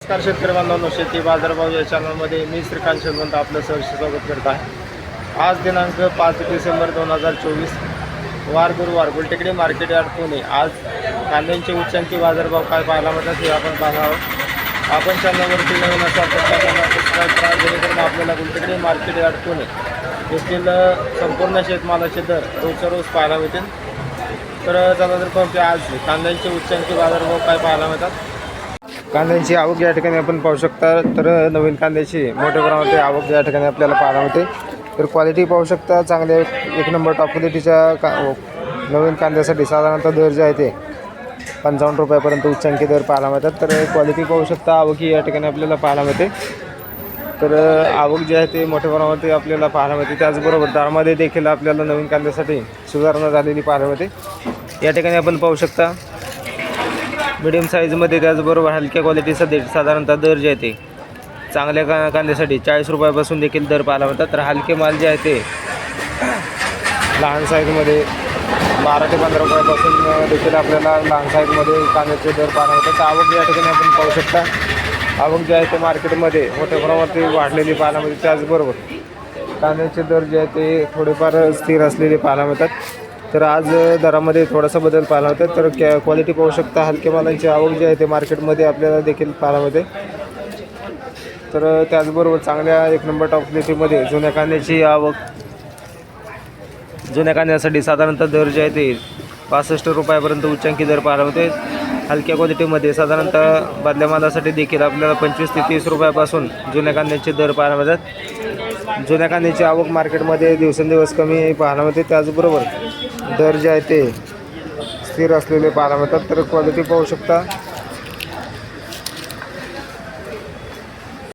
नमस्कार शेतकरी बांधवांनो, शेती बाजारभाव या चॅनलमध्ये मी श्रीकांत शेलवंत आपलं सहर्ष स्वागत करत आहे। आज दिनांक 5 डिसेंबर 2024 वार गुरुवार गुलटेकडी मार्केट यार्ड पुणे। आज कांद्यांचे उच्चांकी बाजारभाव काय पाहायला मिळतात हे आपण पाहणार आहोत। आपण चॅनलवरती नवीन असाल तर चॅनलला सबस्क्राईब करा, जेणेकरून आपल्याला गुलटेकडी मार्केट यार्ड पुणे येथील संपूर्ण शेतमालाचे दर रोजच्या रोज पाहायला मिळतील। तर चला तर पाहूया आज कांद्यांचे उच्चांकी बाजारभाव काय पाहायला मिळतात। कांद्यांची आवक या ठिकाणी आपण पाहू शकता। तर नवीन कांद्याची मोठ्या प्रमाणात आवक या ठिकाणी आपल्याला पाहायला मिळते। तर क्वालिटी पाहू शकता, चांगले एक नंबर टॉप क्वालिटीच्या नवीन कांद्यासाठी साधारणतः दर जे आहे ते 55 रुपयापर्यंत उच्चांकी दर पाहायला मिळतात। तर क्वालिटी पाहू शकता, आवक ही या ठिकाणी आपल्याला पाहायला मिळते। तर आवक जी आहे ते मोठ्या प्रमाणात आपल्याला पाहायला मिळते। त्याचबरोबर दरामध्ये देखील आपल्याला नवीन कांद्यासाठी सुधारणा झालेली पाहायला मिळते। या ठिकाणी आपण पाहू शकता मीडियम साईजमध्ये, त्याचबरोबर हलक्या क्वालिटीचा साधारणतः दर जे आहे ते चांगल्या कांद्यासाठी 40 रुपयापासून देखील दर पाहायला मिळतात। तर हलके माल जे आहे ते लहान साईजमध्ये 12 ते 15 रुपयापासून देखील आपल्याला लहान साईजमध्ये कांद्याचे दर पाहायला मिळतात। आवक या ठिकाणी आपण पाहू शकता, आवक जे आहे ते मार्केटमध्ये मोठ्या प्रमाणात वाढलेली पाहायला मिळते। त्याचबरोबर कांद्याचे दर जे आहे ते थोडेफार स्थिर असलेले पाहायला मिळतात। तर आज दरामध्ये थोडासा बदल पाहायला मिळतो। तर क्वालिटी पाहू शकता, हलके मालांची आवक जी आहे ते मार्केटमध्ये आपल्याला देखील पाहायला मिळते। तर त्याचबरोबर चांगल्या एक नंबर टॉप क्वालिटीमध्ये जुन्या कांद्याची आवक, जुन्या कांद्यासाठी साधारणतः दर जे आहे ते 65 रुपयापर्यंत उच्चांकी दर पाहायला मिळते। हलक्या क्वालिटीमध्ये साधारणतः बदल्या मालासाठी देखील आपल्याला 25 ते 30 रुपयापासून जुन्या कांद्याचे दर पाहायला मिळतात। जुन्या कांद्याची आवक मार्केटमध्ये दिवसेंदिवस कमी पाहायला मिळते। त्याचबरोबर दर जे आहे ते स्थिर असलेले पाहायला मिळतात। तर क्वालिटी पाहू शकता,